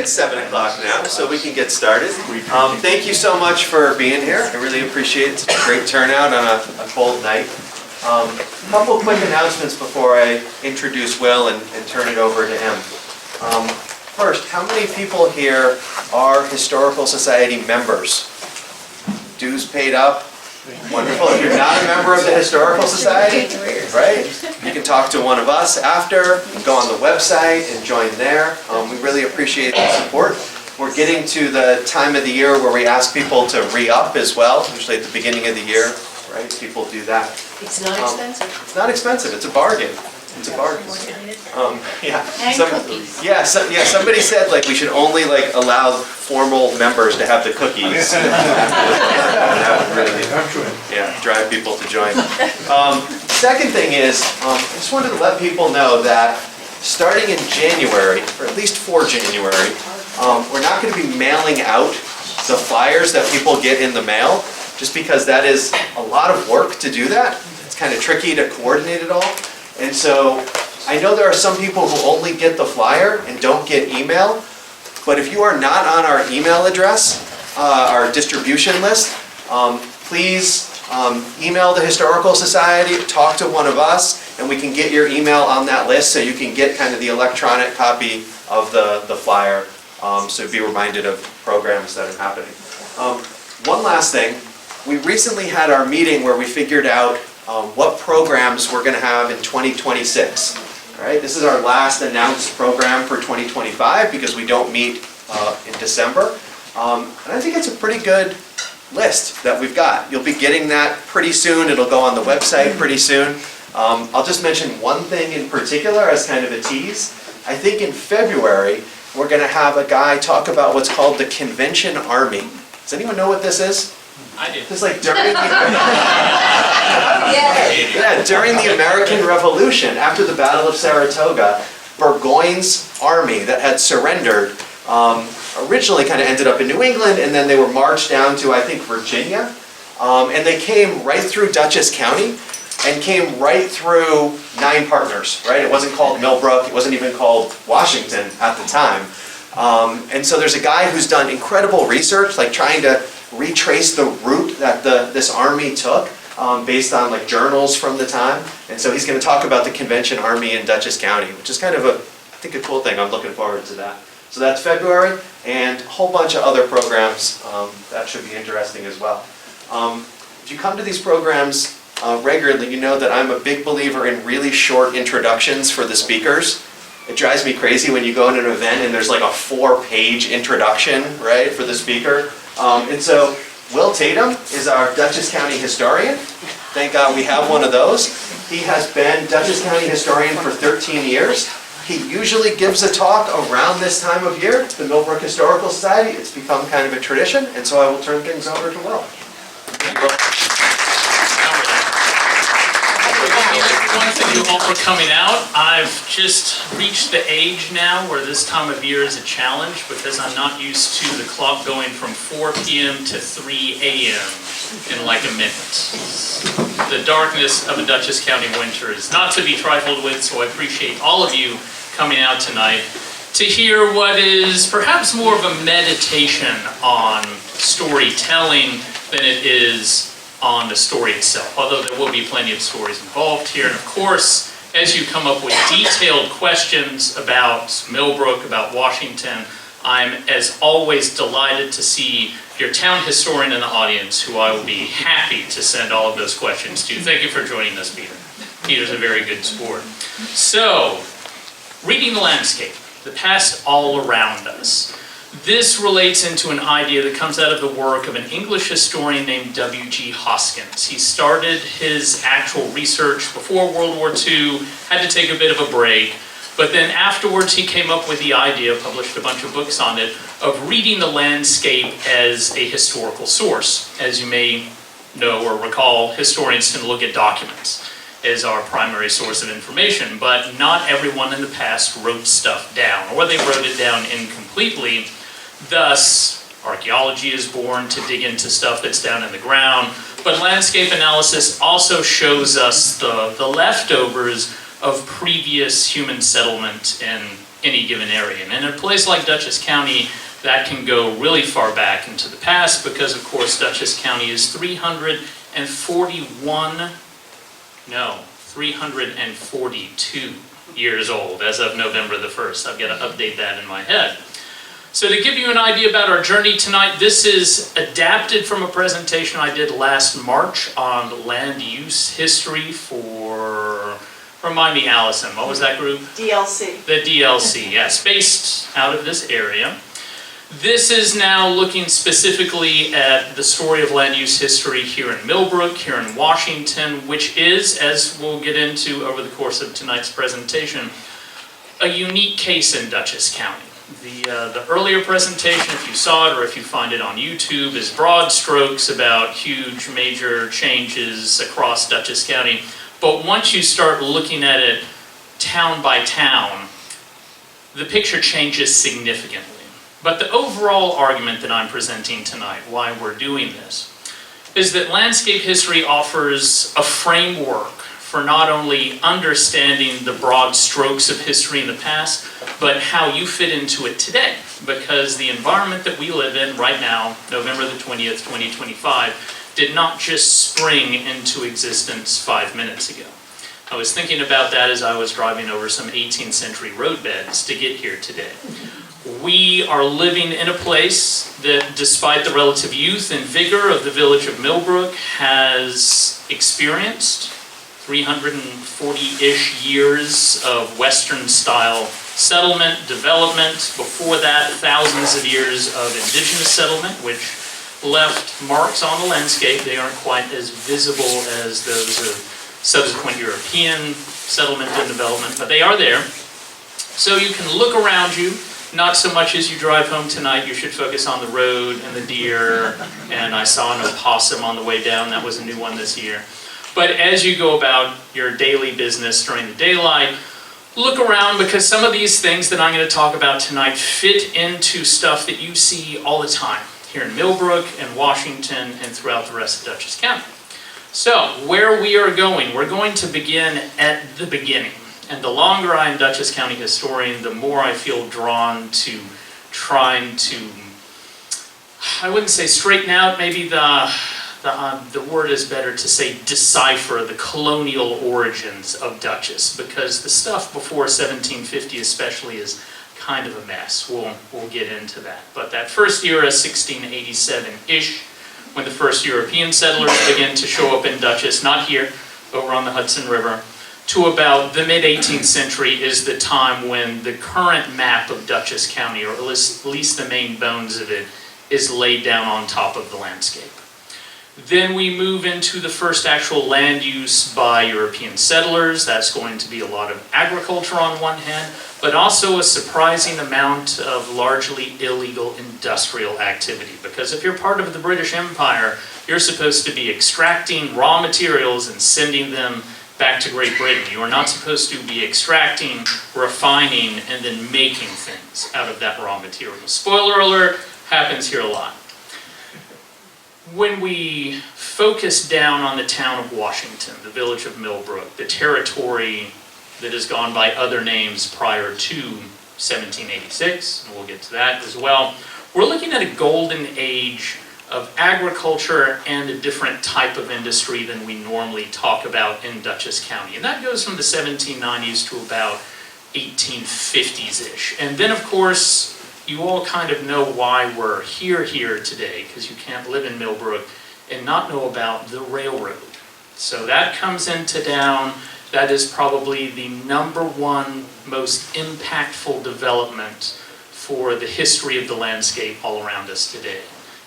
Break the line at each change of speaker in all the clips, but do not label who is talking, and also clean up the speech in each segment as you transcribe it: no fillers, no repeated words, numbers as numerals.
It's 7 o'clock now, so we can get started. Thank you so much for being here. I really appreciate it. It's a great turnout on a cold night. A couple quick announcements before I introduce Will and turn it over to him. First, how many people here are Historical Society members? Dues paid up? Wonderful. If you're not a member of the Historical Society, right, you can talk to one of us after, go on the website and join there. We really appreciate the support. We're getting to the time of the year where we ask people to re-up as well, usually at the beginning of the year, right? People do that.
It's not expensive.
It's not expensive. It's a bargain. It's a bargain. Yeah.
And cookies.
Yeah, somebody said like we should only like allow formal members to have the cookies. That would really drive people to join. Second thing is, I just wanted to let people know that starting in January, or at least for January, we're not going to be mailing out the flyers that people get in the mail, just because that is a lot of work to do that. It's kind of tricky to coordinate it all. And so I know there are some people who only get the flyer and don't get email, but if you are not on our email address, our distribution list, please email the Historical Society, talk to one of us, and we can get your email on that list so you can get kind of the electronic copy of the flyer, so be reminded of programs that are happening. One last thing, we recently had our meeting where we figured out what programs we're going to have in 2026. All right, this is our last announced program for 2025 because we don't meet in December. And I think it's a pretty good list that we've got. You'll be getting that pretty soon. It'll go on the website pretty soon. I'll just mention one thing in particular as kind of a tease. I think in February, we're going to have a guy talk about what's called the Convention Army. Does anyone know what this is?
I do.
It's like during during the American Revolution, after the Battle of Saratoga, Burgoyne's army that had surrendered originally kind of ended up in New England, and then they were marched down to, I think, Virginia. And they came right through Dutchess County and came right through 9 partners, right? It wasn't called Millbrook, it wasn't even called Washington at the time. And so there's a guy who's done incredible research, like trying to retrace the route that this army took based on like journals from the time. And so he's going to talk about the Convention Army in Dutchess County, which is kind of I think a cool thing. I'm looking forward to that. So that's February, and a whole bunch of other programs that should be interesting as well. If you come to these programs regularly, you know that I'm a big believer in really short introductions for the speakers. It drives me crazy when you go in an event and there's like a 4-page introduction, right, for the speaker. And so Will Tatum is our Dutchess County historian. Thank God we have one of those. He has been Dutchess County historian for 13 years. He usually gives a talk around this time of year. It's the Millbrook Historical Society. It's become kind of a tradition, and so I will turn things over to Will.
Thank you all for coming out. I've just reached the age now where this time of year is a challenge because I'm not used to the clock going from 4 p.m. to 3 a.m. in like a minute. The darkness of a Dutchess County winter is not to be trifled with, so I appreciate all of you coming out tonight to hear what is perhaps more of a meditation on storytelling than it is on the story itself, although there will be plenty of stories involved here. And of course, as you come up with detailed questions about Millbrook, about Washington, I'm as always delighted to see your town historian in the audience, who I will be happy to send all of those questions to. Thank you for joining us, Peter. Peter's a very good sport. So, reading the landscape, the past all around us. This relates into an idea that comes out of the work of an English historian named W.G. Hoskins. He started his actual research before World War II, had to take a bit of a break, but then afterwards he came up with the idea, published a bunch of books on it, of reading the landscape as a historical source. As you may know or recall, historians tend to look at documents as our primary source of information, but not everyone in the past wrote stuff down, or they wrote it down incompletely. Thus, archaeology is born to dig into stuff that's down in the ground, but landscape analysis also shows us the leftovers of previous human settlement in any given area. And in a place like Dutchess County, that can go really far back into the past because, of course, Dutchess County is 342 years old as of November the 1st. I've got to update that in my head. So to give you an idea about our journey tonight, this is adapted from a presentation I did last March on land use history for, remind me, Allison, what was that group?
DLC.
The DLC, yes, based out of this area. This is now looking specifically at the story of land use history here in Millbrook, here in Washington, which is, as we'll get into over the course of tonight's presentation, a unique case in Dutchess County. The earlier presentation, if you saw it or if you find it on YouTube, is broad strokes about huge major changes across Dutchess County. But once you start looking at it town by town, the picture changes significantly. But the overall argument that I'm presenting tonight, why we're doing this, is that landscape history offers a framework for not only understanding the broad strokes of history in the past, but how you fit into it today. Because the environment that we live in right now, November the 20th, 2025, did not just spring into existence 5 minutes ago. I was thinking about that as I was driving over some 18th century roadbeds to get here today. We are living in a place that, despite the relative youth and vigor of the village of Millbrook, has experienced 340-ish years of Western-style settlement, development. Before that, thousands of years of indigenous settlement, which left marks on the landscape. They aren't quite as visible as those of subsequent European settlement and development, but they are there. So you can look around you. Not so much as you drive home tonight, you should focus on the road and the deer, and I saw an opossum on the way down. That was a new one this year. But as you go about your daily business during the daylight, look around, because some of these things that I'm going to talk about tonight fit into stuff that you see all the time here in Millbrook and Washington and throughout the rest of Dutchess County. So, where we are going, we're going to begin at the beginning. And the longer I'm Dutchess County historian, the more I feel drawn to trying to, I wouldn't say straighten out, maybe the word is better to say decipher the colonial origins of Dutchess, because the stuff before 1750 especially is kind of a mess. We'll get into that. But that first era, 1687-ish, when the first European settlers begin to show up in Dutchess, not here, over on the Hudson River, to about the mid-18th century is the time when the current map of Dutchess County, or at least the main bones of it, is laid down on top of the landscape. Then we move into the first actual land use by European settlers. That's going to be a lot of agriculture on one hand, but also a surprising amount of largely illegal industrial activity. Because if you're part of the British Empire, you're supposed to be extracting raw materials and sending them back to Great Britain. You are not supposed to be extracting, refining, and then making things out of that raw material. Spoiler alert, happens here a lot. When we focus down on the town of Washington, the village of Millbrook, the territory that has gone by other names prior to 1786, and we'll get to that as well, we're looking at a golden age of agriculture and a different type of industry than we normally talk about in Dutchess County. And that goes from the 1790s to about 1850s-ish. And then, of course, you all kind of know why we're here today, because you can't live in Millbrook and not know about the railroad. So that comes into town. That is probably the #1 most impactful development for the history of the landscape all around us today.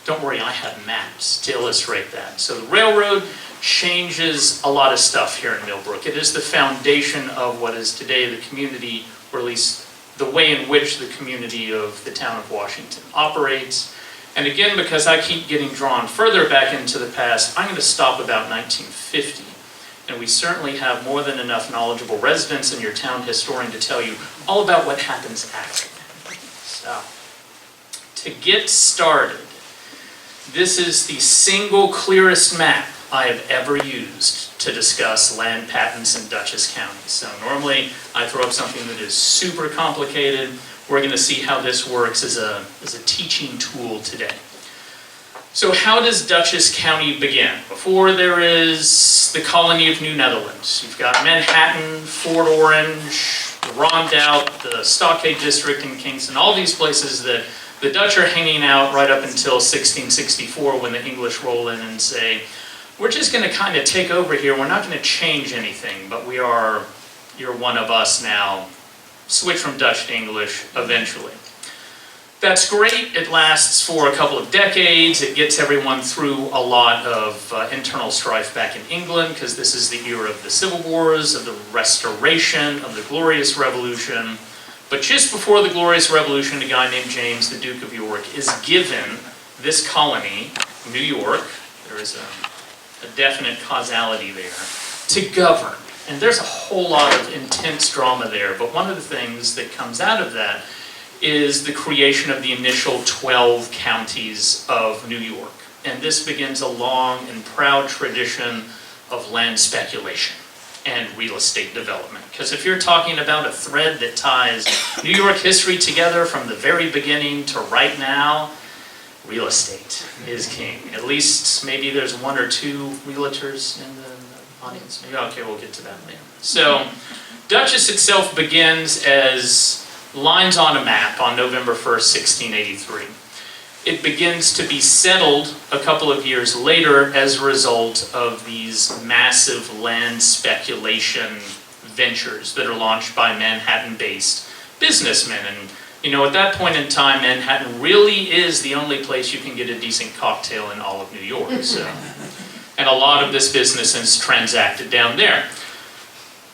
Don't worry, I have maps to illustrate that. So the railroad changes a lot of stuff here in Millbrook. It is the foundation of what is today the community, or at least the way in which the community of the town of Washington operates. And again, because I keep getting drawn further back into the past, I'm going to stop about 1950. And we certainly have more than enough knowledgeable residents and your town historian to tell you all about what happens after that. So, to get started, this is the single clearest map I have ever used to discuss land patents in Dutchess County. So normally I throw up something that is super complicated. We're going to see how this works as a teaching tool today. So how does Dutchess County begin? Before there is the colony of New Netherlands. You've got Manhattan, Fort Orange, the Rondout, the Stockade District in Kingston, all these places that the Dutch are hanging out right up until 1664 when the English roll in and say, we're just going to kind of take over here. We're not going to change anything, but you're one of us now. Switch from Dutch to English eventually. That's great. It lasts for a couple of decades. It gets everyone through a lot of internal strife back in England because this is the era of the Civil Wars, of the Restoration, of the Glorious Revolution. But just before the Glorious Revolution, a guy named James, the Duke of York, is given this colony, New York. There is a definite causality there, to govern. And there's a whole lot of intense drama there, but one of the things that comes out of that is the creation of the initial 12 counties of New York. And this begins a long and proud tradition of land speculation and real estate development. Because if you're talking about a thread that ties New York history together from the very beginning to right now, real estate is king. At least maybe there's one or two realtors in the audience. Maybe, okay, we'll get to that later. So Dutchess itself begins as lines on a map on November 1st, 1683. It begins to be settled a couple of years later as a result of these massive land speculation ventures that are launched by Manhattan-based businessmen. And you know, at that point in time, Manhattan really is the only place you can get a decent cocktail in all of New York. So, and a lot of this business is transacted down there.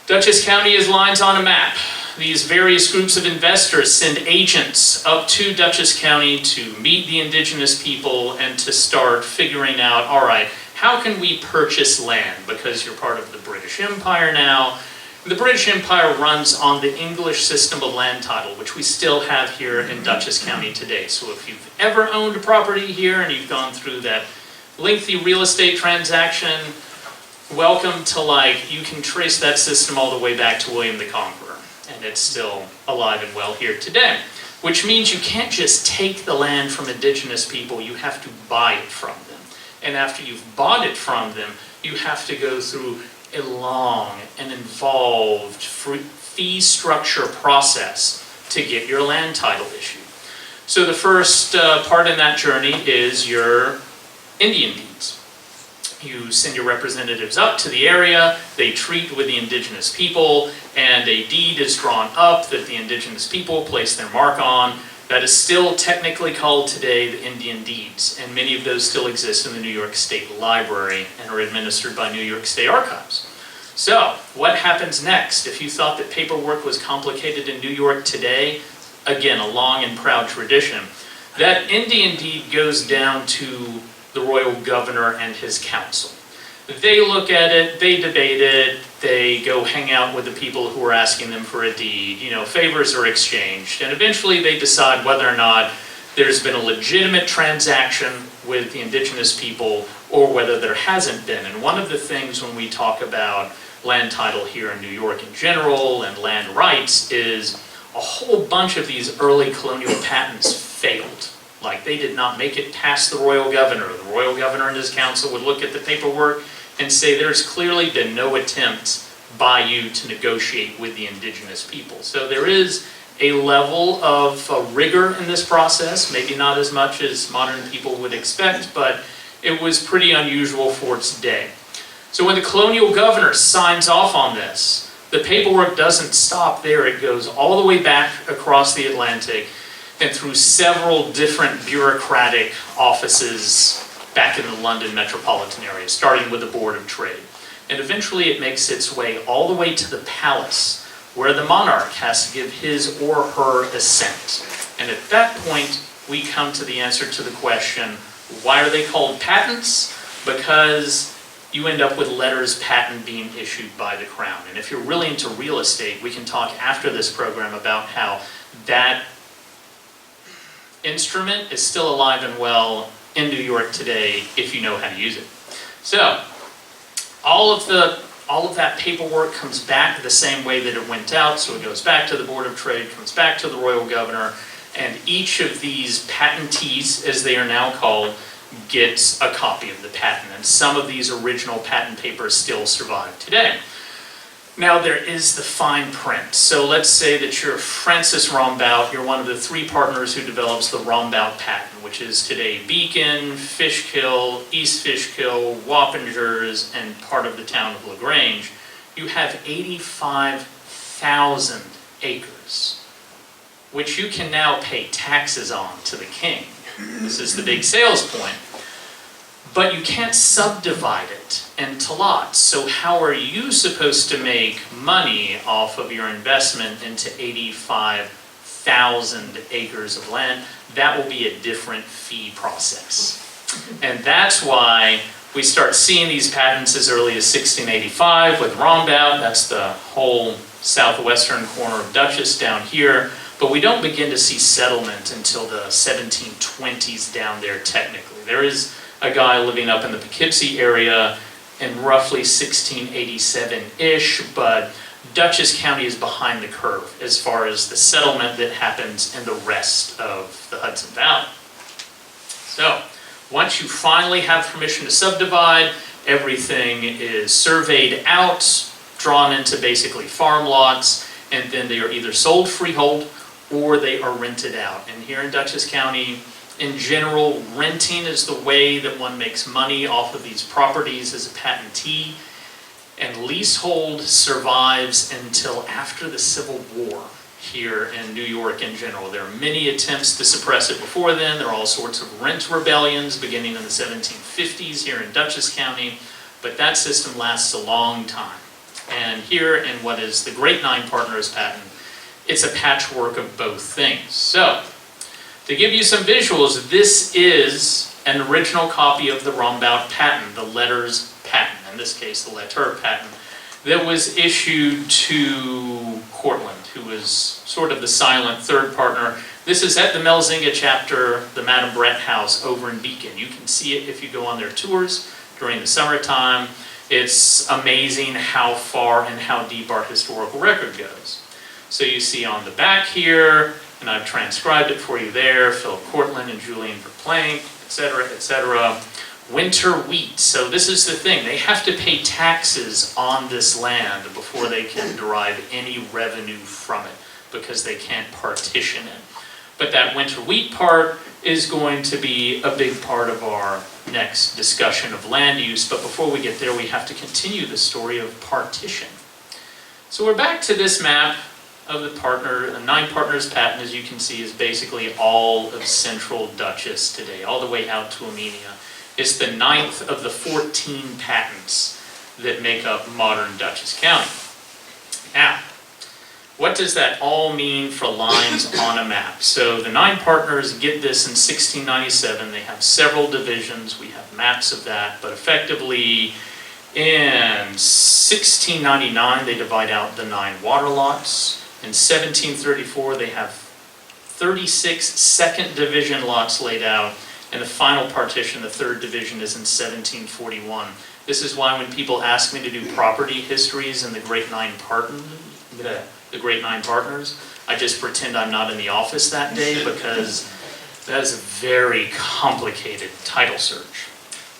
Dutchess County is lines on a map. These various groups of investors send agents up to Dutchess County to meet the indigenous people and to start figuring out, all right, how can we purchase land? Because you're part of the British Empire now. The British Empire runs on the English system of land title, which we still have here in Dutchess County today. So if you've ever owned a property here and you've gone through that lengthy real estate transaction, welcome to you can trace that system all the way back to William the Conqueror. And it's still alive and well here today. Which means you can't just take the land from indigenous people, you have to buy it from them. And after you've bought it from them, you have to go through a long and involved fee structure process to get your land title issued. So the first part in that journey is your Indian deeds. You send your representatives up to the area, they treat with the indigenous people, and a deed is drawn up that the indigenous people place their mark on. That is still technically called today the Indian deeds, and many of those still exist in the New York State Library and are administered by New York State Archives. So, what happens next? If you thought that paperwork was complicated in New York today, again, a long and proud tradition, that Indian deed goes down to the royal governor and his council. They look at it, they debate it, they go hang out with the people who are asking them for a deed, favors are exchanged, and eventually they decide whether or not there's been a legitimate transaction with the indigenous people or whether there hasn't been. And one of the things when we talk about land title here in New York in general and land rights is a whole bunch of these early colonial patents failed. They did not make it past the royal governor. The royal governor and his council would look at the paperwork and say there's clearly been no attempt by you to negotiate with the indigenous people. So there is a level of rigor in this process, maybe not as much as modern people would expect, but it was pretty unusual for its day. So when the colonial governor signs off on this, the paperwork doesn't stop there. It goes all the way back across the Atlantic and through several different bureaucratic offices back in the London metropolitan area, starting with the Board of Trade. And eventually it makes its way all the way to the palace, where the monarch has to give his or her assent. And at that point, we come to the answer to the question, why are they called patents? Because you end up with letters patent being issued by the Crown. And if you're really into real estate, we can talk after this program about how that instrument is still alive and well in New York today if you know how to use it. So, all of that paperwork comes back the same way that it went out, so it goes back to the Board of Trade, comes back to the Royal Governor, and each of these patentees, as they are now called, gets a copy of the patent, and some of these original patent papers still survive today. Now there is the fine print. So let's say that you're Francis Rombout, you're one of the 3 partners who develops the Rombout patent, which is today Beacon, Fishkill, East Fishkill, Wappingers, and part of the town of LaGrange. You have 85,000 acres, which you can now pay taxes on to the king. This is the big sales point. But you can't subdivide it into lots. So how are you supposed to make money off of your investment into 85,000 acres of land? That will be a different fee process. And that's why we start seeing these patents as early as 1685 with Rombout. That's the whole southwestern corner of Dutchess down here. But we don't begin to see settlement until the 1720s down there technically. There is a guy living up in the Poughkeepsie area in roughly 1687-ish, but Dutchess County is behind the curve as far as the settlement that happens in the rest of the Hudson Valley. So, once you finally have permission to subdivide, everything is surveyed out, drawn into basically farm lots, and then they are either sold freehold or they are rented out. And here in Dutchess County, in general, renting is the way that one makes money off of these properties as a patentee, and leasehold survives until after the Civil War here in New York in general. There are many attempts to suppress it before then. There are all sorts of rent rebellions beginning in the 1750s here in Dutchess County, but that system lasts a long time. And here in what is the Great Nine Partners patent, it's a patchwork of both things. So, to give you some visuals, this is an original copy of the Rombout patent, the letters patent, in this case the letter patent, that was issued to Cortland, who was sort of the silent third partner. This is at the Melzinga chapter, the Madame Brett House over in Beacon. You can see it if you go on their tours during the summertime. It's amazing how far and how deep our historical record goes. So you see on the back here, and I've transcribed it for you there, Philip Cortland and Julian Verplank, etc., etc. Winter wheat. So this is the thing. They have to pay taxes on this land before they can derive any revenue from it, because they can't partition it. But that winter wheat part is going to be a big part of our next discussion of land use. But before we get there, we have to continue the story of partition. So we're back to this map of the Nine Partners patent. As you can see, is basically all of central Dutchess today, all the way out to Amenia. It's the 9th of the 14 patents that make up modern Dutchess County. Now, what does that all mean for lines on a map? So the Nine Partners get this in 1697. They have several divisions. We have maps of that, but effectively in 1699 they divide out the 9 water lots. In 1734, they have 36 second division lots laid out, and the final partition, the 3rd division, is in 1741. This is why when people ask me to do property histories in the Great Nine Partners, I just pretend I'm not in the office that day, because that is a very complicated title search.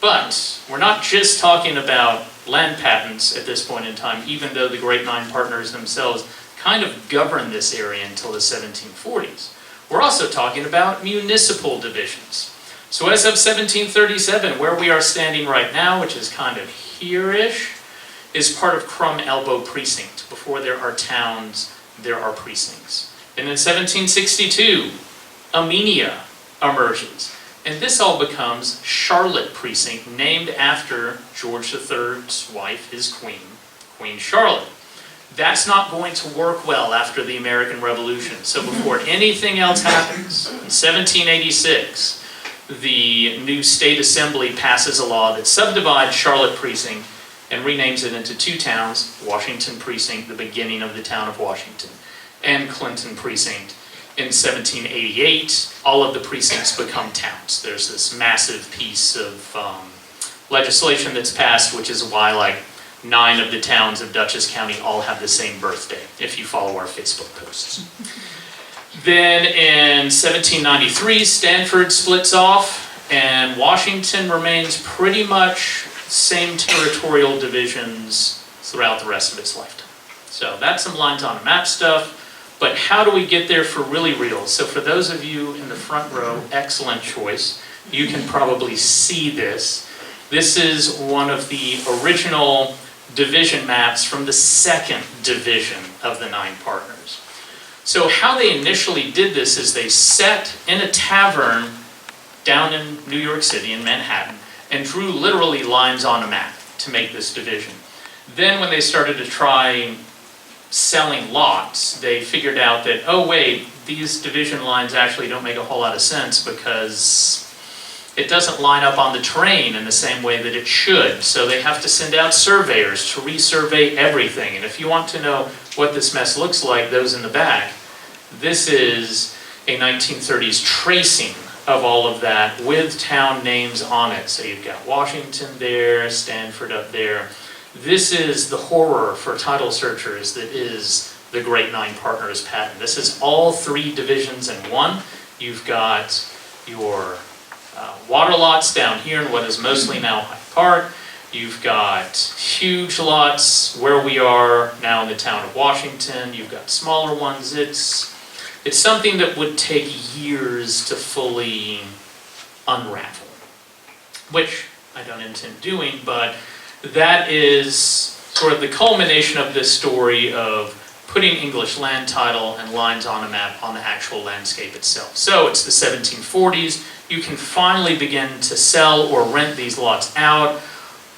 But we're not just talking about land patents at this point in time, even though the Great Nine Partners themselves kind of govern this area until the 1740s. We're also talking about municipal divisions. So as of 1737, where we are standing right now, which is kind of here-ish, is part of Crum Elbow Precinct. Before there are towns, there are precincts. And in 1762, Amenia emerges. And this all becomes Charlotte Precinct, named after George III's wife, his queen, Queen Charlotte. That's not going to work well after the American Revolution. So before anything else happens, in 1786, the new state assembly passes a law that subdivides Charlotte Precinct and renames it into 2 towns, Washington Precinct, the beginning of the town of Washington, and Clinton Precinct. In 1788, all of the precincts become towns. There's this massive piece of legislation that's passed, which is why, like, 9 of the towns of Dutchess County all have the same birthday, if you follow our Facebook posts. Then in 1793, Stanford splits off, and Washington remains pretty much same territorial divisions throughout the rest of its lifetime. So that's some lines on a map stuff. But how do we get there for really real? So for those of you in the front row, excellent choice. You can probably see this. This is one of the original division maps from the 2nd division of the 9 partners. So how they initially did this is they sat in a tavern down in New York City, in Manhattan, and drew literally lines on a map to make this division. Then when they started to try selling lots, they figured out that, oh wait, these division lines actually don't make a whole lot of sense because it doesn't line up on the terrain in the same way that it should. So they have to send out surveyors to resurvey everything. And if you want to know what this mess looks like, those in the back, this is a 1930s tracing of all of that with town names on it. So you've got Washington there, Stanford up there. This is the horror for title searchers that is the Great 9 Partners patent. This is all 3 divisions in one. You've got your water lots down here in what is mostly now Hyde Park. You've got huge lots where we are now in the town of Washington. You've got smaller ones. It's something that would take years to fully unravel, which I don't intend doing, but that is sort of the culmination of this story of putting English land title and lines on a map on the actual landscape itself. So it's the 1740s. You can finally begin to sell or rent these lots out.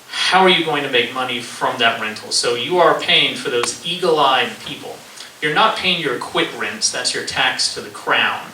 How are you going to make money from that rental? So you are paying for those eagle-eyed people. You're not paying your quit rents, that's your tax to the crown,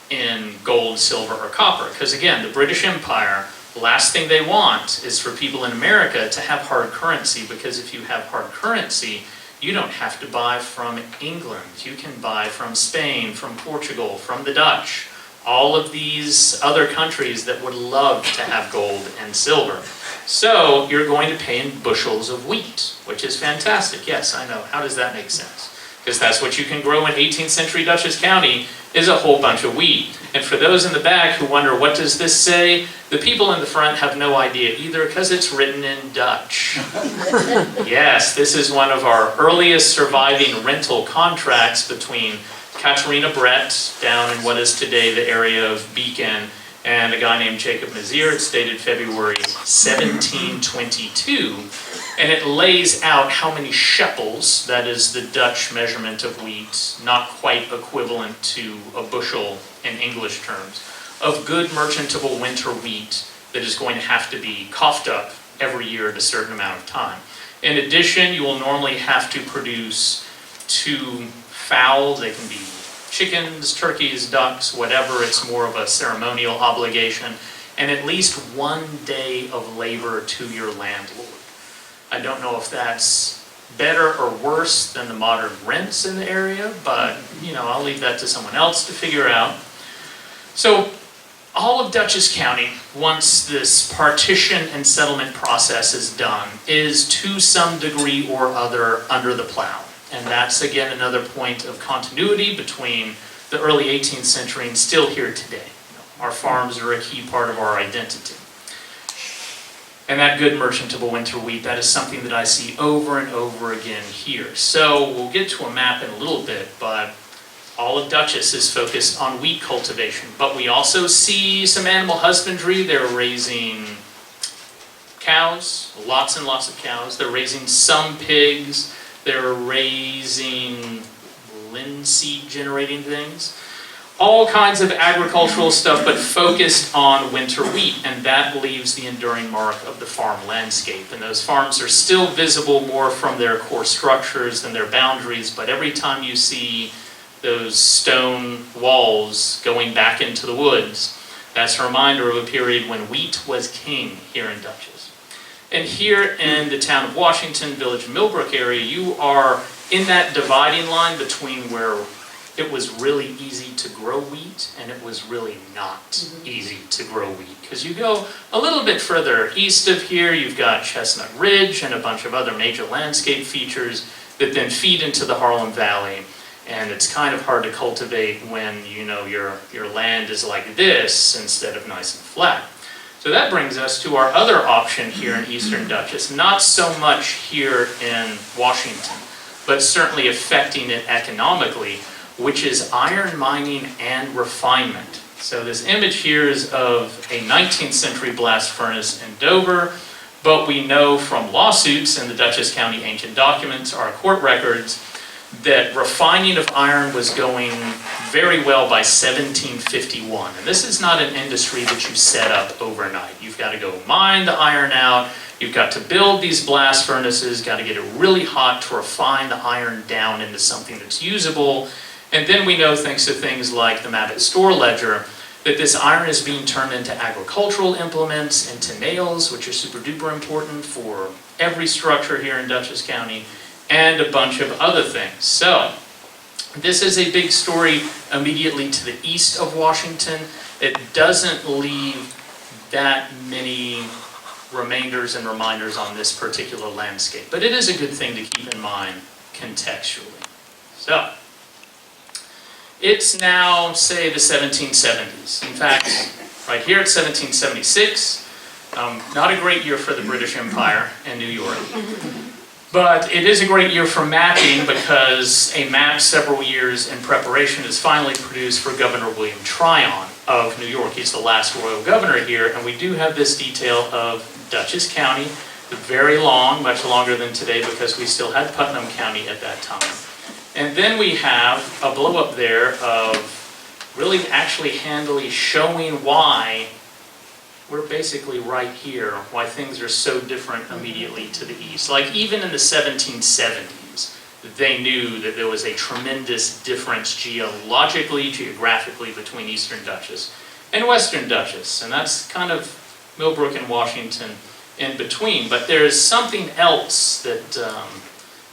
in gold, silver, or copper. Because again, the British Empire, the last thing they want is for people in America to have hard currency, because if you have hard currency, you don't have to buy from England. You can buy from Spain, from Portugal, from the Dutch, all of these other countries that would love to have gold and silver. So you're going to pay in bushels of wheat, which is fantastic. Yes, I know. How does that make sense? Because that's what you can grow in 18th century Dutchess County, is a whole bunch of wheat. And for those in the back who wonder, what does this say? The people in the front have no idea either, because it's written in Dutch. Yes, this is one of our earliest surviving rental contracts between Katerina Brett, down in what is today the area of Beacon, and a guy named Jacob Mazier. It's dated February 1722. And it lays out how many shekels, that is the Dutch measurement of wheat, not quite equivalent to a bushel in English terms, of good merchantable winter wheat that is going to have to be coughed up every year at a certain amount of time. In addition, you will normally have to produce 2 fowl. They can be chickens, turkeys, ducks, whatever. It's more of a ceremonial obligation. And at least 1 day of labor to your landlord. I don't know if that's better or worse than the modern rents in the area, but I'll leave that to someone else to figure out. So all of Dutchess County, once this partition and settlement process is done, is to some degree or other under the plow. And that's again another point of continuity between the early 18th century and still here today. Our farms are a key part of our identity. And that good merchantable winter wheat, that is something that I see over and over again here. So we'll get to a map in a little bit, but all of Dutchess is focused on wheat cultivation. But we also see some animal husbandry. They're raising cows, lots and lots of cows. They're raising some pigs. They're raising linseed generating things. All kinds of agricultural stuff, but focused on winter wheat, and that leaves the enduring mark of the farm landscape. And those farms are still visible more from their core structures than their boundaries, but every time you see those stone walls going back into the woods, that's a reminder of a period when wheat was king here in Dutchess. And here in the town of Washington, Village and Millbrook area, you are in that dividing line between where it was really easy to grow wheat, and it was really not easy to grow wheat. Because you go a little bit further east of here, you've got Chestnut Ridge and a bunch of other major landscape features that then feed into the Harlem Valley. And it's kind of hard to cultivate when, you know, your land is like this instead of nice and flat. So that brings us to our other option here in Eastern Dutchess, not so much here in Washington, but certainly affecting it economically, which is iron mining and refinement. So this image here is of a 19th century blast furnace in Dover, but we know from lawsuits in the Dutchess County ancient documents, our court records, that refining of iron was going very well by 1751. And this is not an industry that you set up overnight. You've got to go mine the iron out, you've got to build these blast furnaces, got to get it really hot to refine the iron down into something that's usable. And then we know, thanks to things like the Mabbitt Store Ledger, that this iron is being turned into agricultural implements, into nails, which are super duper important for every structure here in Dutchess County, and a bunch of other things. So, this is a big story immediately to the east of Washington. It doesn't leave that many remainders and reminders on this particular landscape, but it is a good thing to keep in mind contextually. So, it's now, say, the 1770s. In fact, right here it's 1776. Not a great year for the British Empire and New York. But it is a great year for mapping because a map several years in preparation is finally produced for Governor William Tryon of New York. He's the last royal governor here, and we do have this detail of Dutchess County, very long, much longer than today because we still had Putnam County at that time. And then we have a blow-up there of really actually handily showing why we're basically right here, why things are so different immediately to the east. Like even in the 1770s, they knew that there was a tremendous difference geologically, geographically between Eastern Dutchess and Western Dutchess. And that's kind of Millbrook and Washington in between. But there's something else that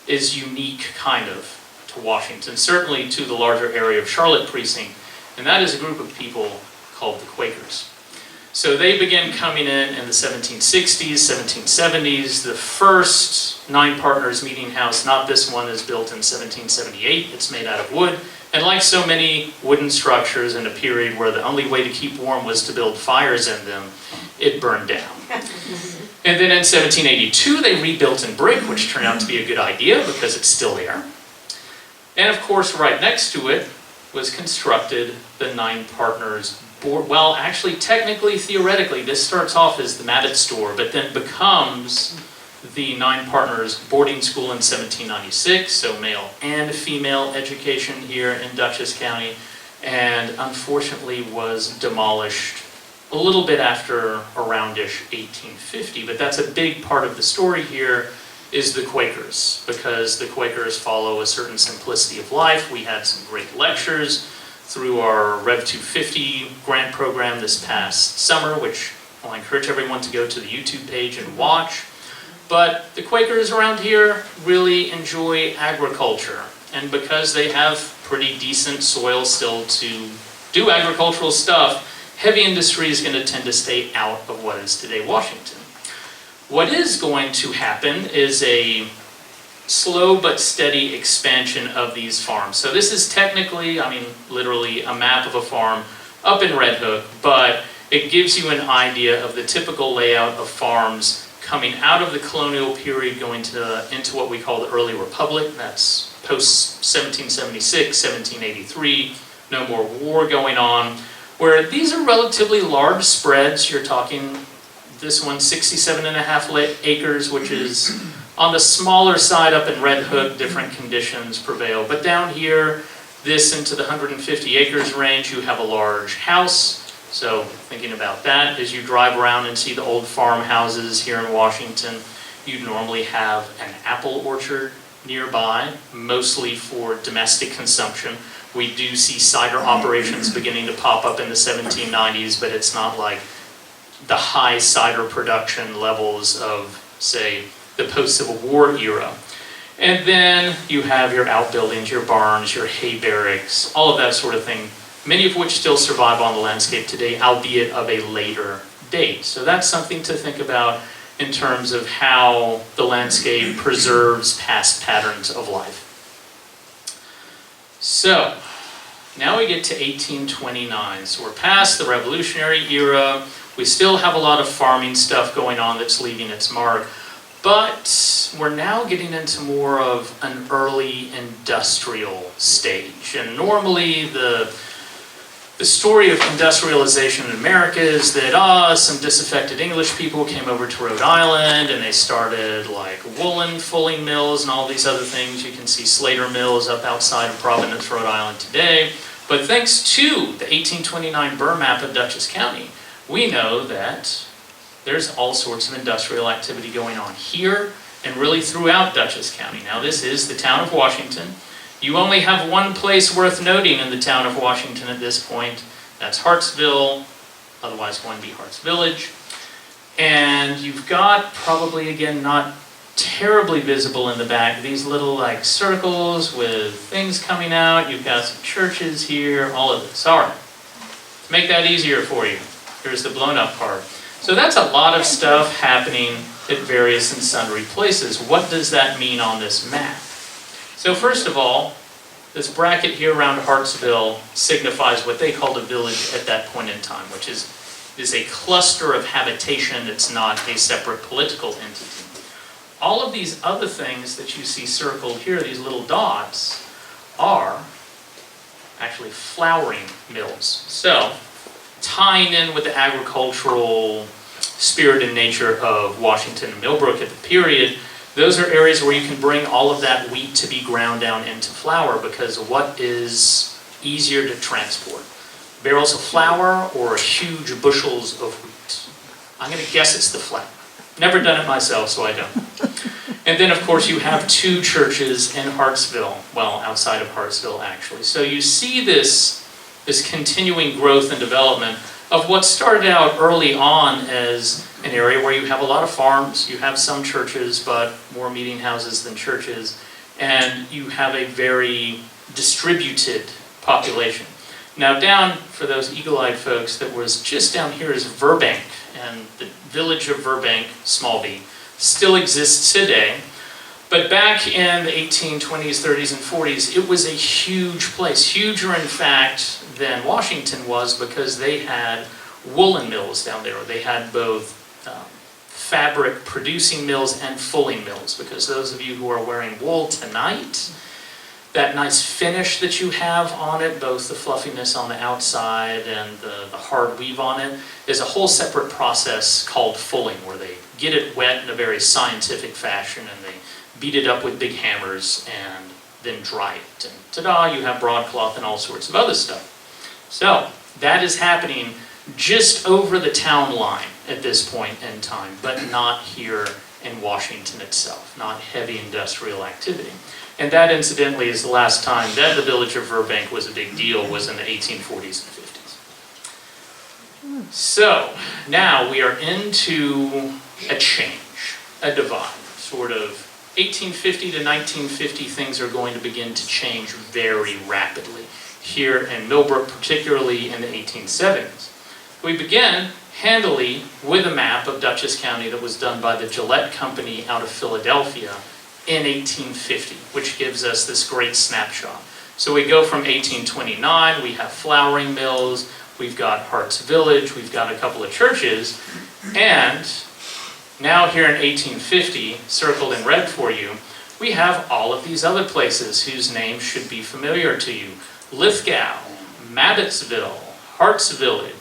is unique kind of to Washington, certainly to the larger area of Charlotte Precinct, and that is a group of people called the Quakers. So they began coming in the 1760s, 1770s. The first Nine Partners Meeting House, not this one, is built in 1778. It's made out of wood. And like so many wooden structures in a period where the only way to keep warm was to build fires in them, it burned down. And then in 1782, they rebuilt in brick, which turned out to be a good idea because it's still there. And of course, right next to it was constructed the Nine Partners board. Well, actually, technically, theoretically, this starts off as the Mabbitt Store, but then becomes the Nine Partners boarding school in 1796, so male and female education here in Dutchess County, and unfortunately was demolished a little bit after around-ish 1850. But that's a big part of the story here, is the Quakers, because the Quakers follow a certain simplicity of life. We had some great lectures through our Rev250 grant program this past summer, which I'll encourage everyone to go to the YouTube page and watch. But the Quakers around here really enjoy agriculture, and because they have pretty decent soil still to do agricultural stuff, heavy industry is going to tend to stay out of what is today Washington. What is going to happen is a slow but steady expansion of these farms. So this is technically, I mean, literally a map of a farm up in Red Hook, but it gives you an idea of the typical layout of farms coming out of the colonial period, going into what we call the early republic. That's post-1776, 1783, no more war going on, where these are relatively large spreads. You're talking this one 67.5 acres, which is on the smaller side up in Red Hook. Different conditions prevail. But down here, this into the 150 acres range, you have a large house. So thinking about that, as you drive around and see the old farmhouses here in Washington, you'd normally have an apple orchard nearby, mostly for domestic consumption. We do see cider operations beginning to pop up in the 1790s, but it's not like the high cider production levels of, say, the post-Civil War era. And then you have your outbuildings, your barns, your hay barracks, all of that sort of thing, many of which still survive on the landscape today, albeit of a later date. So that's something to think about in terms of how the landscape preserves past patterns of life. So, now we get to 1829. So we're past the Revolutionary era. We still have a lot of farming stuff going on that's leaving its mark. But we're now getting into more of an early industrial stage. And normally the story of industrialization in America is that some disaffected English people came over to Rhode Island and they started like woolen fulling mills and all these other things. You can see Slater Mills up outside of Providence, Rhode Island today. But thanks to the 1829 Burr map of Dutchess County, we know that there's all sorts of industrial activity going on here and really throughout Dutchess County. Now this is the town of Washington. You only have one place worth noting in the town of Washington at this point. That's Hartsville, otherwise going to be Harts Village. And you've got, probably again not terribly visible in the back, these little like circles with things coming out. You've got some churches here, all of this. All right, to make that easier for you, here's the blown up part. So that's a lot of stuff happening at various and sundry places. What does that mean on this map? So first of all, this bracket here around Hartsville signifies what they called a village at that point in time, which is a cluster of habitation that's not a separate political entity. All of these other things that you see circled here, these little dots, are actually flouring mills. So, tying in with the agricultural spirit and nature of Washington and Millbrook at the period, those are areas where you can bring all of that wheat to be ground down into flour, because what is easier to transport? Barrels of flour or huge bushels of wheat? I'm going to guess it's the flour. Never done it myself, so I don't. And then, of course, you have two churches in Hartsville, well, outside of Hartsville, actually. So you see this continuing growth and development of what started out early on as an area where you have a lot of farms, you have some churches, but more meeting houses than churches, and you have a very distributed population. Now down, for those eagle-eyed folks, that was just down here is Burbank, and the village of Burbank, small b, still exists today. But back in the 1820s, 30s, and 40s, it was a huge place, huger in fact than Washington was, because they had woolen mills down there. They had both fabric producing mills and fulling mills, because those of you who are wearing wool tonight, that nice finish that you have on it, both the fluffiness on the outside and the hard weave on it, is a whole separate process called fulling, where they get it wet in a very scientific fashion and they beat it up with big hammers and then dry it. And ta-da, you have broadcloth and all sorts of other stuff. So that is happening just over the town line at this point in time, but not here in Washington itself, not heavy industrial activity. And that, incidentally, is the last time that the village of Burbank was a big deal, was in the 1840s and 50s. So, now we are into a change, a divide. Sort of 1850 to 1950, things are going to begin to change very rapidly here in Millbrook, particularly in the 1870s. We begin handily with a map of Dutchess County that was done by the Gillette Company out of Philadelphia in 1850, which gives us this great snapshot. So we go from 1829, we have flouring mills, we've got Harts Village, we've got a couple of churches, and now here in 1850, circled in red for you, we have all of these other places whose names should be familiar to you. Lithgow, Mabbottsville, Harts Village,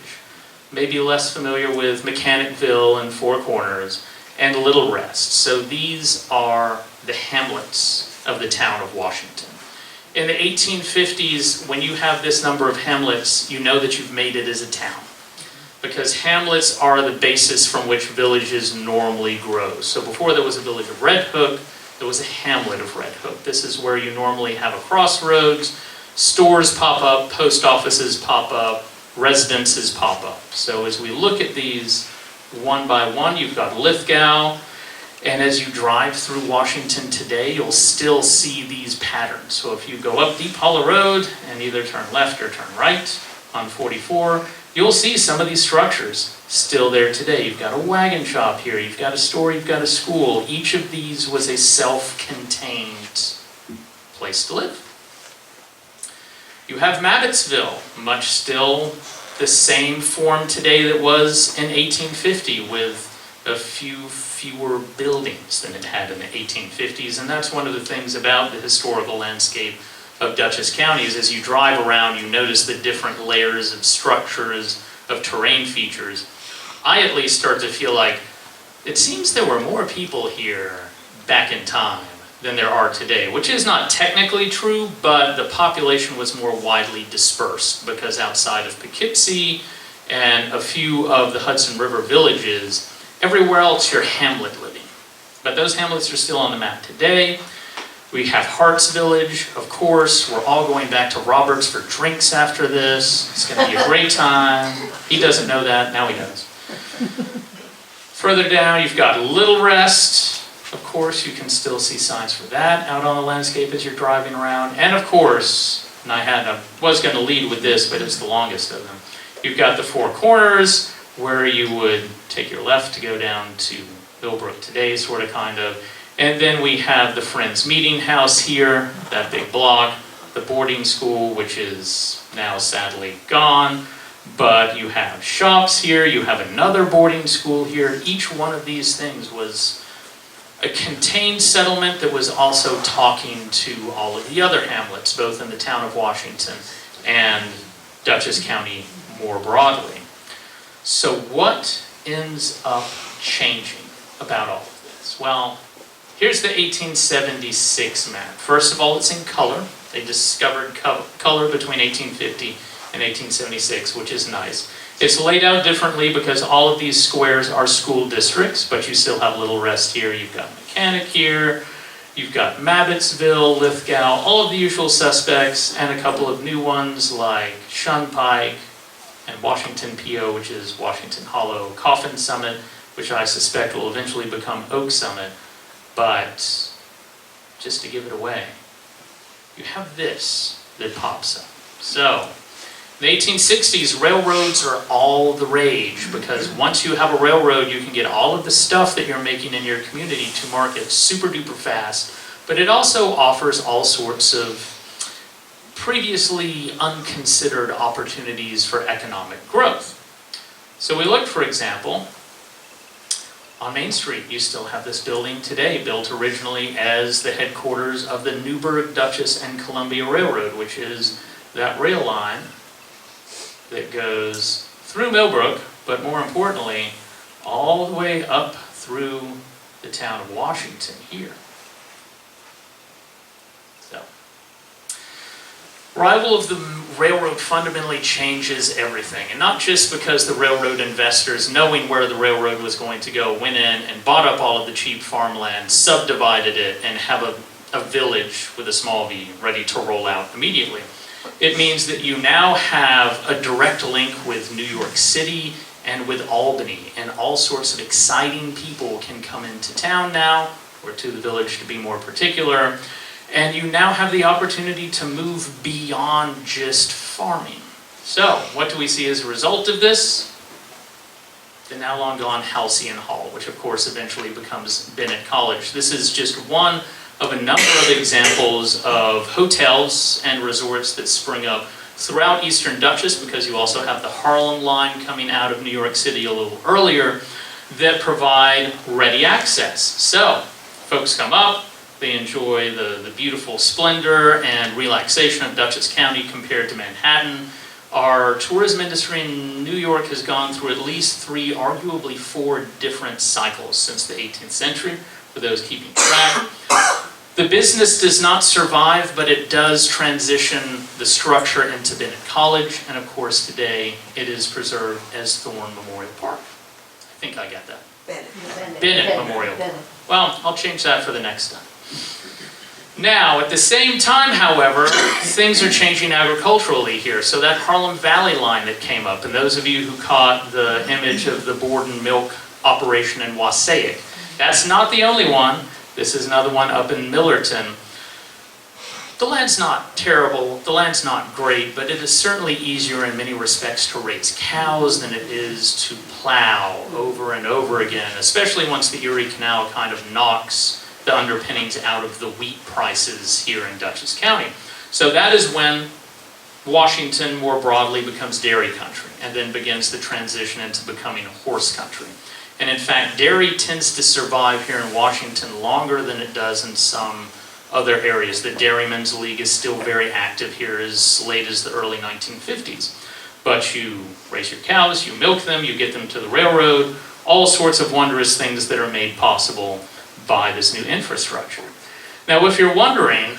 maybe less familiar with Mechanicville and Four Corners, and Little Rest. So these are the hamlets of the town of Washington. In the 1850s, when you have this number of hamlets, you know that you've made it as a town, because hamlets are the basis from which villages normally grow. So before there was a village of Red Hook, there was a hamlet of Red Hook. This is where you normally have a crossroads, stores pop up, post offices pop up, residences pop up. So as we look at these one by one, you've got Lithgow, And as you drive through Washington today, you'll still see these patterns. So if you go up Deep Hollow Road and either turn left or turn right on 44, you'll see some of these structures still there today. You've got a wagon shop here, you've got a store, you've got a school. Each of these was a self-contained place to live. You have Mabbittsville, much still the same form today that was in 1850, with a fewer buildings than it had in the 1850s. And that's one of the things about the historical landscape of Dutchess County is as you drive around, you notice the different layers of structures, of terrain features. I at least start to feel like it seems there were more people here back in time than there are today, which is not technically true, but the population was more widely dispersed because outside of Poughkeepsie and a few of the Hudson River villages, everywhere else you're hamlet living. But those hamlets are still on the map today. We have Hart's Village, of course. We're all going back to Roberts for drinks after this. It's going to be a great time. He doesn't know that, now he does. Further down, you've got Little Rest. Of course, you can still see signs for that out on the landscape as you're driving around. And of course, and I was going to lead with this, but it's the longest of them. You've got the Four Corners, where you would take your left to go down to Millbrook today, sort of, kind of. And then we have the Friends Meeting House here, that big block, the boarding school, which is now sadly gone. But you have shops here, you have another boarding school here. Each one of these things was a contained settlement that was also talking to all of the other hamlets, both in the town of Washington and Dutchess County more broadly. So what ends up changing about all of this? Well, here's the 1876 map. First of all, it's in color. They discovered color between 1850 and 1876, which is nice. It's laid out differently because all of these squares are school districts, but you still have Little Rest here, you've got Mechanic here, you've got Mabbittsville, Lithgow, all of the usual suspects, and a couple of new ones like Shunpike and Washington PO, which is Washington Hollow, Coffin Summit, which I suspect will eventually become Oak Summit. But just to give it away, you have this that pops up. So, in the 1860s, railroads are all the rage because once you have a railroad, you can get all of the stuff that you're making in your community to market super duper fast, but it also offers all sorts of previously unconsidered opportunities for economic growth. So we look, for example, on Main Street, you still have this building today, built originally as the headquarters of the Newburgh, Dutchess, and Columbia Railroad, which is that rail line that goes through Millbrook, but more importantly, all the way up through the town of Washington here. So, arrival of the railroad fundamentally changes everything, and not just because the railroad investors, knowing where the railroad was going to go, went in and bought up all of the cheap farmland, subdivided it, and have a village with a small v ready to roll out immediately. It means that you now have a direct link with New York City and with Albany, and all sorts of exciting people can come into town now, or to the village to be more particular, and you now have the opportunity to move beyond just farming. So, what do we see as a result of this? The now long gone Halcyon Hall, which of course eventually becomes Bennett College. This is just one of a number of examples of hotels and resorts that spring up throughout eastern Dutchess, because you also have the Harlem line coming out of New York City a little earlier that provide ready access. So, folks come up, they enjoy the beautiful splendor and relaxation of Dutchess County compared to Manhattan. Our tourism industry in New York has gone through at least 3, arguably 4 different cycles since the 18th century, for those keeping track. The business does not survive, but it does transition the structure into Bennett College, and of course today it is preserved as Thorne Memorial Park. I think I got that. Bennett Memorial Park. Well, I'll change that for the next time. Now, at the same time, however, things are changing agriculturally here. So that Harlem Valley line that came up, and those of you who caught the image of the board and milk operation in Wassaic, That's not the only one. This is another one up in Millerton. The land's not terrible, the land's not great, but it is certainly easier in many respects to raise cows than it is to plow over and over again, especially once the Erie Canal kind of knocks the underpinnings out of the wheat prices here in Dutchess County. So that is when Washington more broadly becomes dairy country and then begins the transition into becoming horse country. And in fact, dairy tends to survive here in Washington longer than it does in some other areas. The Dairymen's League is still very active here as late as the early 1950s. But you raise your cows, you milk them, you get them to the railroad, all sorts of wondrous things that are made possible by this new infrastructure. Now, if you're wondering,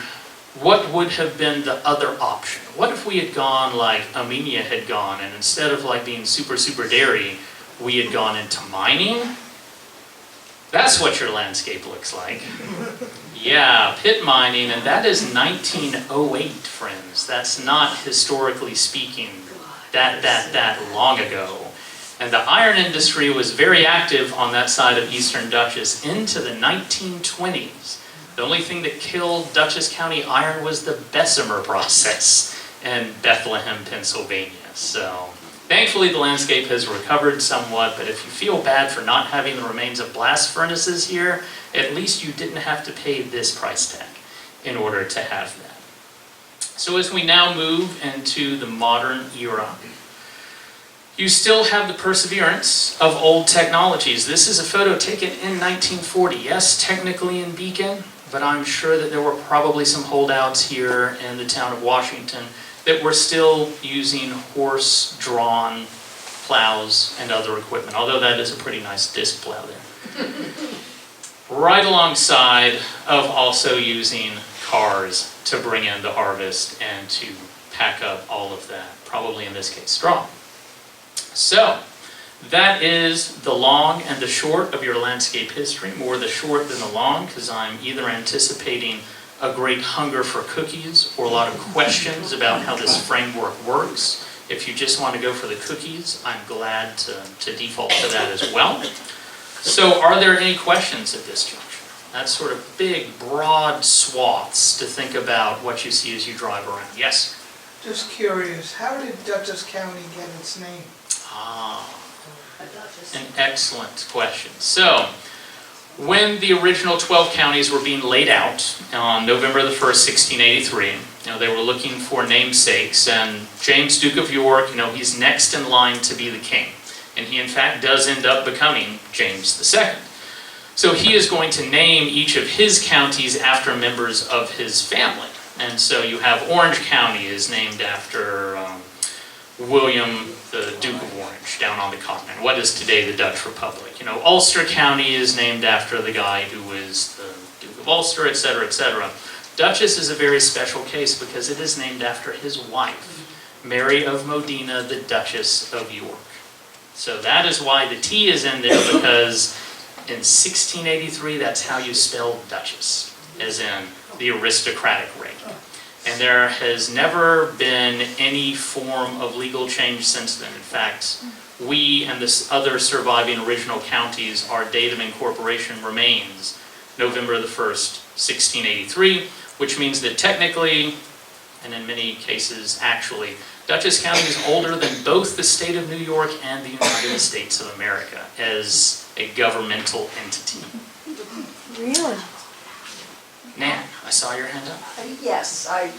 what would have been the other option? What if we had gone like Armenia had gone, and instead of like being super, super dairy, we had gone into mining? That's what your landscape looks like. Yeah, pit mining, and that is 1908, friends. That's not historically speaking that long ago. And the iron industry was very active on that side of eastern Dutchess into the 1920s. The only thing that killed Dutchess County iron was the Bessemer process in Bethlehem, Pennsylvania. So thankfully the landscape has recovered somewhat, but if you feel bad for not having the remains of blast furnaces here, at least you didn't have to pay this price tag in order to have that. So as we now move into the modern era, you still have the perseverance of old technologies. This is a photo taken in 1940. Yes, technically in Beacon, but I'm sure that there were probably some holdouts here in the town of Washington that were still using horse-drawn plows and other equipment, although that is a pretty nice disc plow there. Right alongside of also using cars to bring in the harvest and to pack up all of that, probably in this case straw. So, that is the long and the short of your landscape history, more the short than the long, because I'm either anticipating a great hunger for cookies or a lot of questions about how this framework works. If you just want to go for the cookies, I'm glad to default to that as well. So are there any questions at this juncture? That's sort of big, broad swaths to think about what you see as you drive around. Yes?
Just curious, how did Dutchess County get its name?
An excellent question. So, when the original 12 counties were being laid out on November the 1st, 1683, they were looking for namesakes, and James, Duke of York, he's next in line to be the king. And he in fact does end up becoming James II. So he is going to name each of his counties after members of his family. And so you have Orange County is named after William, the Duke of Orange, down on the continent. What is today the Dutch Republic? Ulster County is named after the guy who was the Duke of Ulster, etc., etc. Dutchess is a very special case because it is named after his wife, Mary of Modena, the Duchess of York. So that is why the T is in there, because in 1683, that's how you spell Dutchess, as in the aristocratic rank. And there has never been any form of legal change since then. In fact, we and the other surviving original counties, our date of incorporation remains November the 1st, 1683, which means that technically, and in many cases actually, Dutchess County is older than both the state of New York and the United States of America as a governmental entity.
Really?
Nan, I saw your hand up.
Yes, I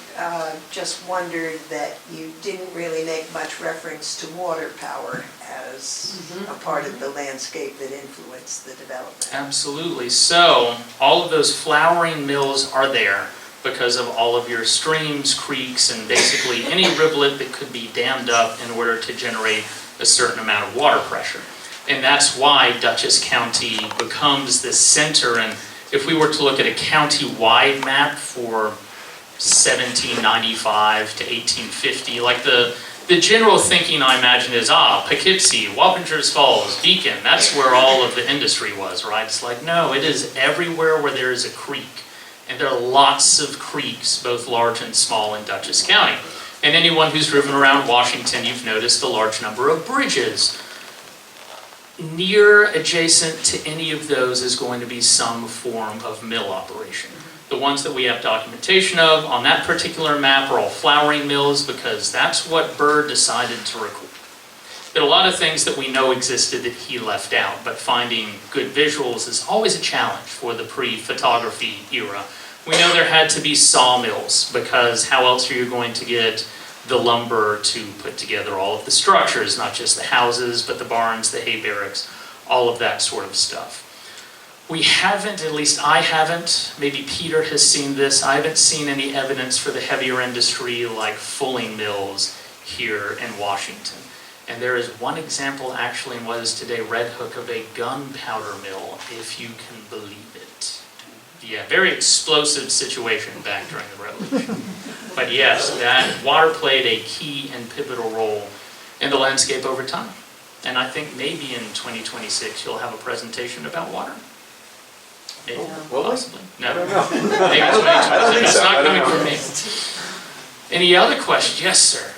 just wondered that you didn't really make much reference to water power as a part of the landscape that influenced the development.
Absolutely. So, all of those flowering mills are there because of all of your streams, creeks, and basically any rivulet that could be dammed up in order to generate a certain amount of water pressure. And that's why Dutchess County becomes this center. And if we were to look at a county-wide map for 1795 to 1850, like the general thinking I imagine is, Poughkeepsie, Wappingers Falls, Beacon, that's where all of the industry was, right? It's like, no, it is everywhere where there is a creek. And there are lots of creeks, both large and small, in Dutchess County. And anyone who's driven around Washington, you've noticed a large number of bridges. Near, adjacent to any of those is going to be some form of mill operation. The ones that we have documentation of on that particular map are all flouring mills because that's what Burr decided to record. There are a lot of things that we know existed that he left out, but finding good visuals is always a challenge for the pre-photography era. We know there had to be sawmills because how else are you going to get the lumber to put together all of the structures, not just the houses, but the barns, the hay barracks, all of that sort of stuff. We haven't, at least I haven't, maybe Peter has seen this, I haven't seen any evidence for the heavier industry like fulling mills here in Washington. And there is one example actually in what is today Red Hook of a gunpowder mill, if you can believe it. Yeah, very explosive situation back during the Revolution. But yes, that water played a key and pivotal role in the landscape over time. And I think maybe in 2026 you'll have a presentation about water. Maybe, possibly. No, maybe 2026.
I don't think
It's
so.
not
I don't
coming
know.
from me. Any other questions? Yes, sir.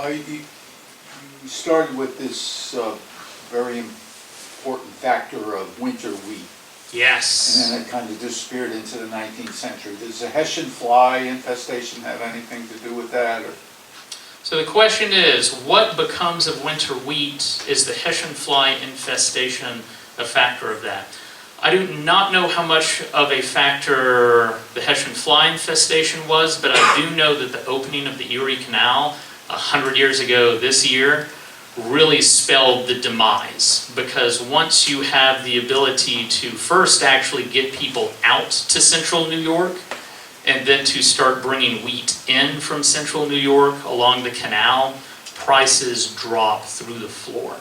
You started with this very important factor of winter wheat,
Yes.
and then it kind of disappeared into the 19th century. Does the Hessian fly infestation have anything to do with that? Or?
So the question is, what becomes of winter wheat? Is the Hessian fly infestation a factor of that? I do not know how much of a factor the Hessian fly infestation was, but I do know that the opening of the Erie Canal 100 years ago this year really spelled the demise, because once you have the ability to first actually get people out to central New York and then to start bringing wheat in from central New York along the canal, prices drop through the floor.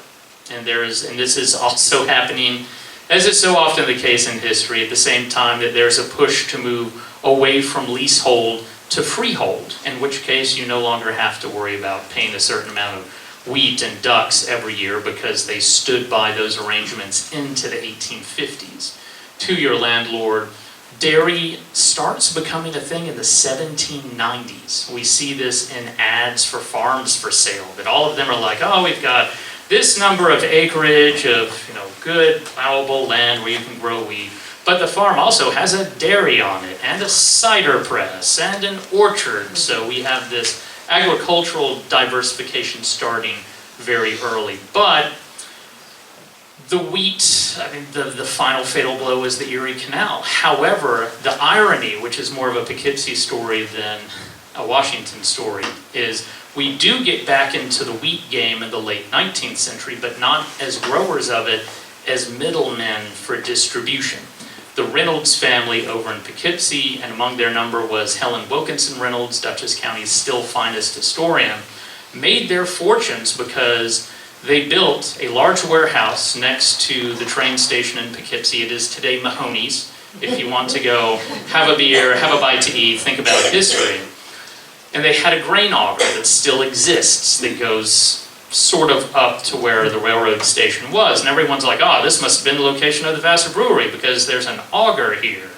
And this is also happening, as is so often the case in history, at the same time that there's a push to move away from leasehold to freehold, in which case you no longer have to worry about paying a certain amount of wheat and ducks every year because they stood by those arrangements into the 1850s. To your landlord, dairy starts becoming a thing in the 1790s. We see this in ads for farms for sale, that all of them are like, oh, we've got this number of acreage of good plowable land where you can grow wheat. But the farm also has a dairy on it, and a cider press, and an orchard. So we have this agricultural diversification starting very early. But the wheat, I mean, the final fatal blow is the Erie Canal. However, the irony, which is more of a Poughkeepsie story than a Washington story, is we do get back into the wheat game in the late 19th century, but not as growers of it, as middlemen for distribution. The Reynolds family over in Poughkeepsie, and among their number was Helen Wilkinson Reynolds, Dutchess County's still finest historian, made their fortunes because they built a large warehouse next to the train station in Poughkeepsie. It is today Mahoney's. If you want to go have a beer, have a bite to eat, think about history. And they had a grain auger that still exists that goes sort of up to where the railroad station was. And everyone's like, oh, this must have been the location of the Vassar Brewery because there's an auger here.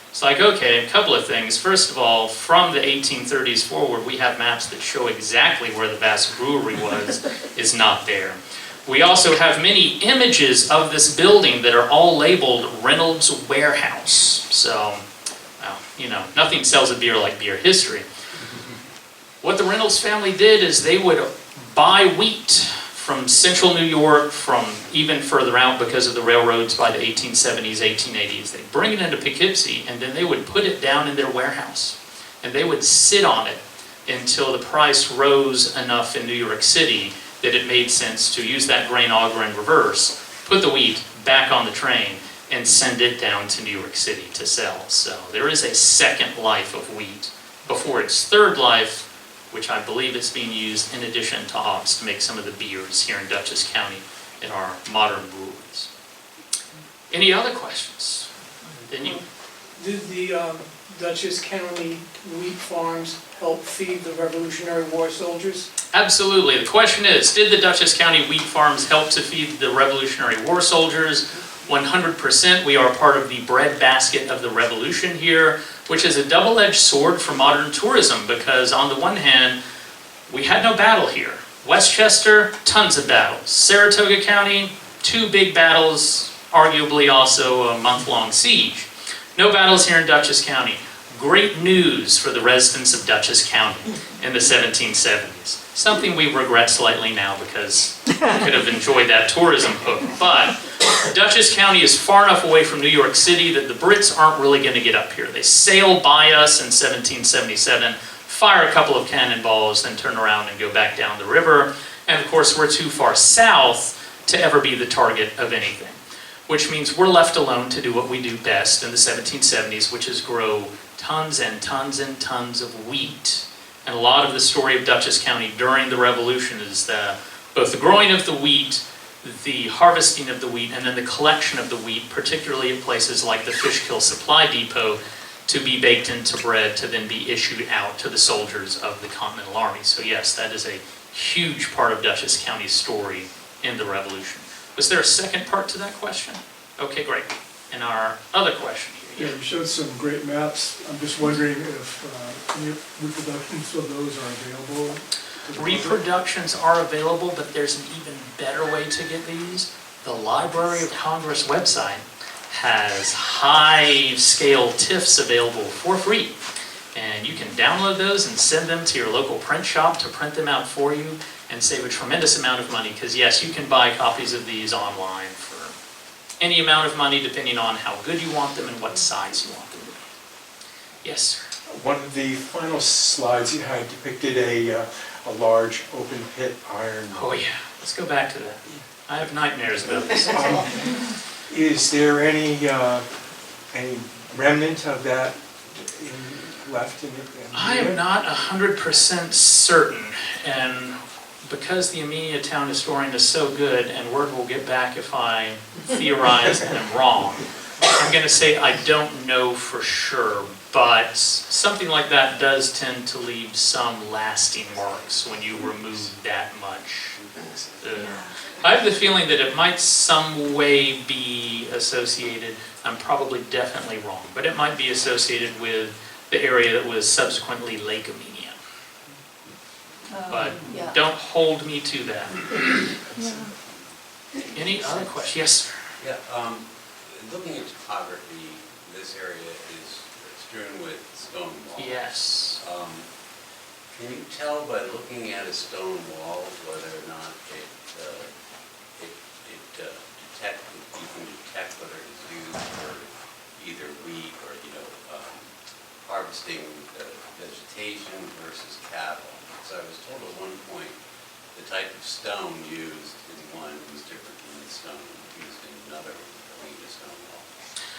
It's like, okay, a couple of things. First of all, from the 1830s forward, we have maps that show exactly where the Vassar Brewery was, is not there. We also have many images of this building that are all labeled Reynolds Warehouse. So, well, nothing sells a beer like beer history. What the Reynolds family did is they would buy wheat from central New York, from even further out because of the railroads by the 1870s, 1880s. They'd bring it into Poughkeepsie, and then they would put it down in their warehouse. And they would sit on it until the price rose enough in New York City that it made sense to use that grain auger in reverse, put the wheat back on the train, and send it down to New York City to sell. So there is a second life of wheat before its third life, which I believe is being used in addition to hops to make some of the beers here in Dutchess County in our modern breweries. Any other questions? Then you.
Did the Dutchess County wheat farms help feed the Revolutionary War soldiers?
Absolutely. The question is, did the Dutchess County wheat farms help to feed the Revolutionary War soldiers? 100%. We are part of the breadbasket of the Revolution here, which is a double-edged sword for modern tourism because on the one hand, we had no battle here. Westchester, tons of battles. Saratoga County, 2 big battles, arguably also a month-long siege. No battles here in Dutchess County. Great news for the residents of Dutchess County in the 1770s. Something we regret slightly now because we could have enjoyed that tourism hook. But Dutchess County is far enough away from New York City that the Brits aren't really going to get up here. They sail by us in 1777, fire a couple of cannonballs, then turn around and go back down the river. And of course, we're too far south to ever be the target of anything. Which means we're left alone to do what we do best in the 1770s, which is grow tons and tons and tons of wheat. And a lot of the story of Dutchess County during the Revolution is both the growing of the wheat, the harvesting of the wheat, and then the collection of the wheat, particularly at places like the Fishkill Supply Depot, to be baked into bread to then be issued out to the soldiers of the Continental Army. So yes, that is a huge part of Dutchess County's story in the Revolution. Was there a second part to that question? Okay, great. And our other question here.
Yeah, you showed some great maps. I'm just wondering if any reproductions of those are available to the public?
Reproductions are available, but there's an even better way to get these. The Library of Congress website has high-scale TIFFs available for free. And you can download those and send them to your local print shop to print them out for you and save a tremendous amount of money, because yes, you can buy copies of these online for any amount of money depending on how good you want them and what size you want them to be. Yes, sir.
One of the final slides you had depicted a large open pit iron.
Oh yeah, let's go back to that. I have nightmares about this.
Is there any remnant of that left in it?
I am not 100% certain, and because the Amenia Town historian is so good, and word will get back if I theorize and am wrong, I'm going to say I don't know for sure, but something like that does tend to leave some lasting marks when you remove that much. I have the feeling that it might some way be associated, I'm probably definitely wrong, but it might be associated with the area that was subsequently Lake Amenia. But don't hold me to that. Any other questions? Yes, sir.
Yeah, looking at topography, this area is strewn with stone walls.
Yes.
Can you tell by looking at a stone wall whether or not you can detect whether it's used for either wheat or, harvesting vegetation versus cattle? So I was told at one point the type of stone used in one was different than the stone used in another, looking at a stone wall.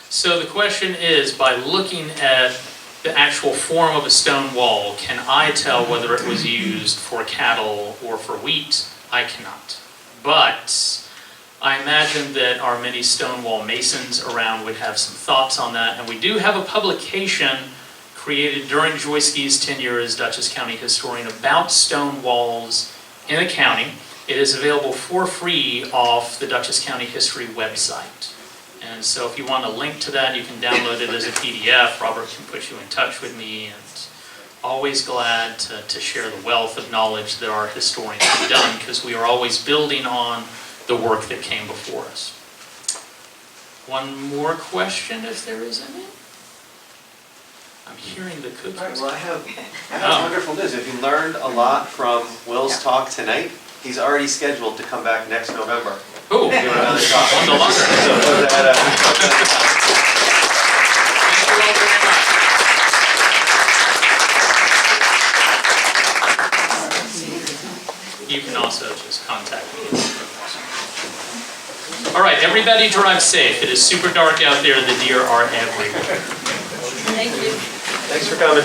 So the question is, by looking at the actual form of a stone wall, can I tell whether it was used for cattle or for wheat? I cannot. But I imagine that our many stone wall masons around would have some thoughts on that, and we do have a publication created during Joyski's tenure as Dutchess County historian about stone walls in the county. It is available for free off the Dutchess County History website. And so if you want a link to that, you can download it as a PDF. Robert can put you in touch with me, and always glad to share the wealth of knowledge that our historians have done, because we are always building on the work that came before us. One more question, if there is any? I'm hearing the cookies.
All right, well, I have wonderful news. If you learned a lot from Will's talk tonight, he's already scheduled to come back next November.
Ooh,
Give another talk.
on the longer.
So put that,
Thank you all very much. You can also just contact me. All right, everybody drive safe. It is super dark out there. The deer are everywhere.
Thank you.
Thanks for coming.